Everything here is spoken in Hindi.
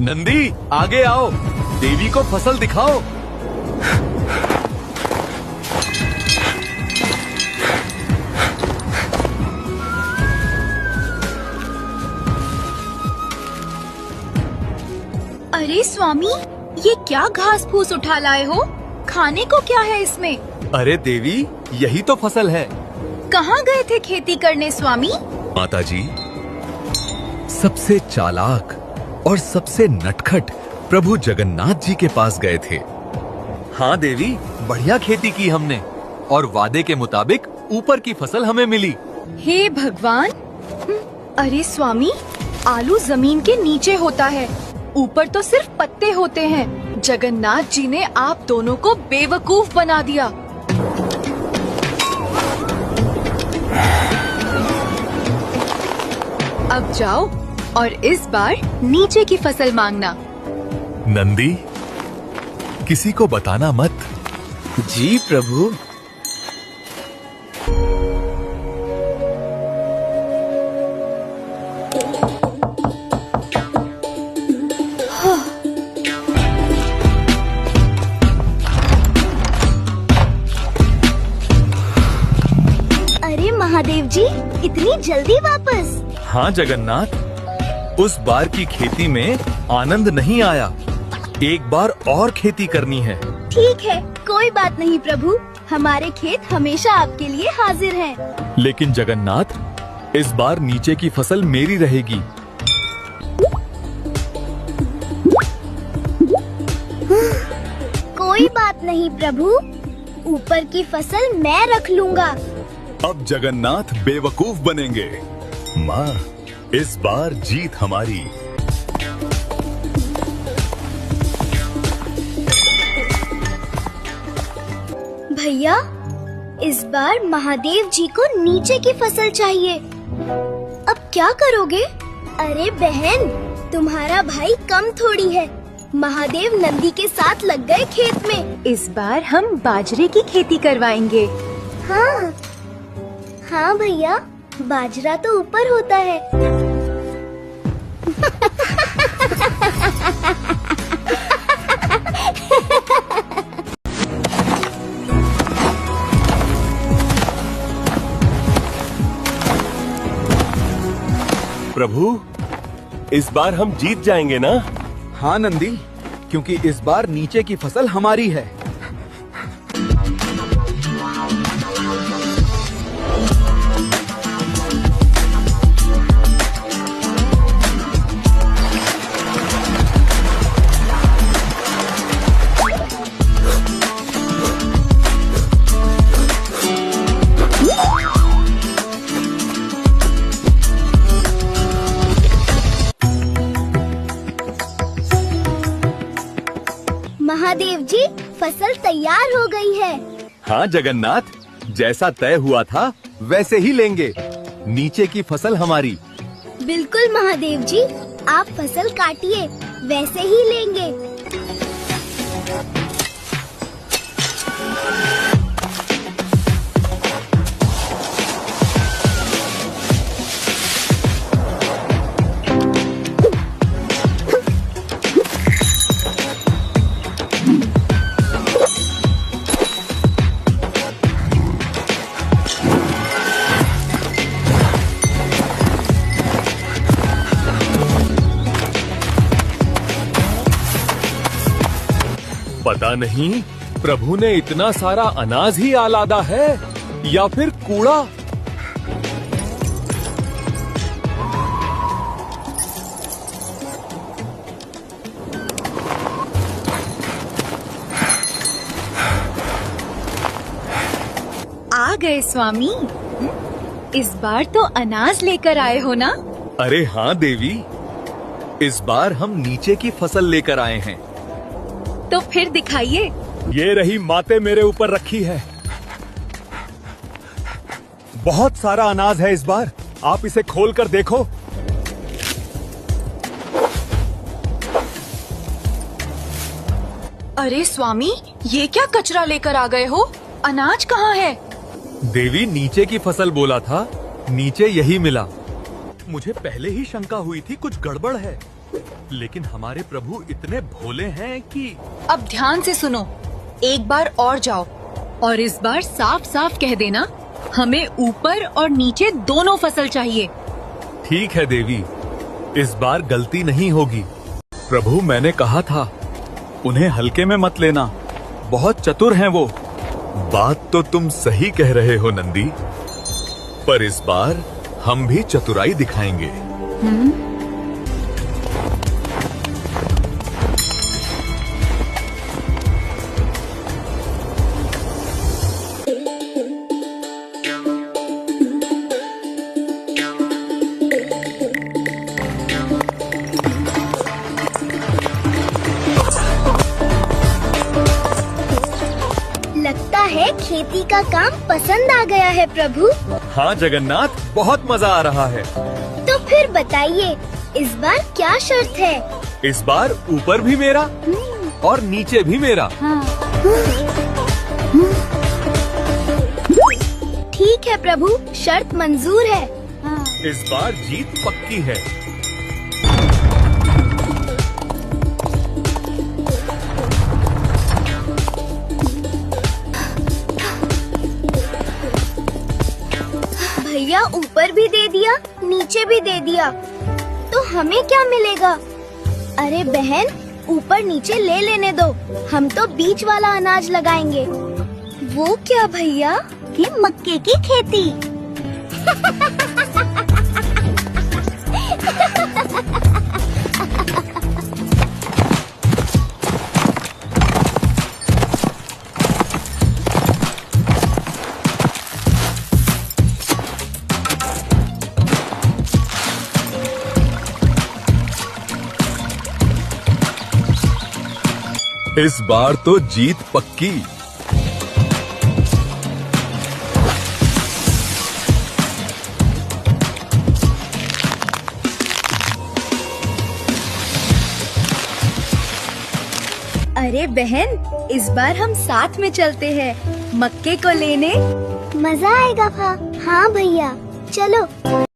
नंदी आगे आओ, देवी को फसल दिखाओ। अरे स्वामी, ये क्या घास फूस उठा लाए हो? खाने को क्या है इसमें? अरे देवी, यही तो फसल है। कहाँ गए थे खेती करने स्वामी? माताजी, सबसे चालाक और सबसे नटखट प्रभु जगन्नाथ जी के पास गए थे। हाँ देवी, बढ़िया खेती की हमने और वादे के मुताबिक ऊपर की फसल हमें मिली। हे भगवान! अरे स्वामी, आलू जमीन के नीचे होता है, ऊपर तो सिर्फ पत्ते होते हैं। जगन्नाथ जी ने आप दोनों को बेवकूफ बना दिया। अब जाओ और इस बार नीचे की फसल मांगना। नंदी, किसी को बताना मत। जी प्रभु। अरे महादेव जी, इतनी जल्दी वापस? हाँ जगन्नाथ, उस बार की खेती में आनंद नहीं आया। एक बार और खेती करनी है। ठीक है, कोई बात नहीं प्रभु, हमारे खेत हमेशा आपके लिए हाजिर हैं। लेकिन जगन्नाथ, इस बार नीचे की फसल मेरी रहेगी। कोई बात नहीं प्रभु, ऊपर की फसल मैं रख लूंगा। अब जगन्नाथ बेवकूफ बनेंगे। माँ, इस बार जीत हमारी। भैया, इस बार महादेव जी को नीचे की फसल चाहिए। अब क्या करोगे? अरे बहन, तुम्हारा भाई कम थोड़ी है। महादेव नंदी के साथ लग गए खेत में। इस बार हम बाजरे की खेती करवाएंगे। हाँ हाँ भैया, बाजरा तो ऊपर होता है। प्रभु, इस बार हम जीत जाएंगे ना? हाँ नंदी, क्योंकि इस बार नीचे की फसल हमारी है। महादेव जी, फसल तैयार हो गई है। हाँ जगन्नाथ, जैसा तय हुआ था वैसे ही लेंगे। नीचे की फसल हमारी। बिल्कुल महादेव जी, आप फसल काटिए, वैसे ही लेंगे। पता नहीं प्रभु ने इतना सारा अनाज ही आलादा है या फिर कूड़ा। आ गए स्वामी। इस बार तो अनाज लेकर आए हो ना? अरे हाँ देवी, इस बार हम नीचे की फसल लेकर आए हैं। तो फिर दिखाइए। ये रही माते मेरे ऊपर रखी है। बहुत सारा अनाज है इस बार, आप इसे खोल कर देखो। अरे स्वामी, ये क्या कचरा लेकर आ गए हो? अनाज कहाँ है? देवी, नीचे की फसल बोला था, नीचे यही मिला। मुझे पहले ही शंका हुई थी कुछ गड़बड़ है। लेकिन हमारे प्रभु इतने भोले हैं कि अब ध्यान से सुनो, एक बार और जाओ और इस बार साफ साफ कह देना, हमें ऊपर और नीचे दोनों फसल चाहिए। ठीक है देवी, इस बार गलती नहीं होगी। प्रभु मैंने कहा था, उन्हें हल्के में मत लेना, बहुत चतुर हैं वो। बात तो तुम सही कह रहे हो नंदी, पर इस बार हम भी चतुराई दिखाएंगे। लगता है खेती का काम पसंद आ गया है प्रभु। हाँ जगन्नाथ, बहुत मजा आ रहा है। तो फिर बताइए, इस बार क्या शर्त है? इस बार ऊपर भी मेरा और नीचे भी मेरा। ठीक है प्रभु, शर्त मंजूर है। इस बार जीत पक्की है। भैया ऊपर भी दे दिया, नीचे भी दे दिया, तो हमें क्या मिलेगा? अरे बहन, ऊपर नीचे ले लेने दो, हम तो बीच वाला अनाज लगाएंगे। वो क्या भैया? कि मक्के की खेती। इस बार तो जीत पक्की। अरे बहन, इस बार हम साथ में चलते हैं मक्के को लेने। मजा आएगा हाँ भैया, चलो।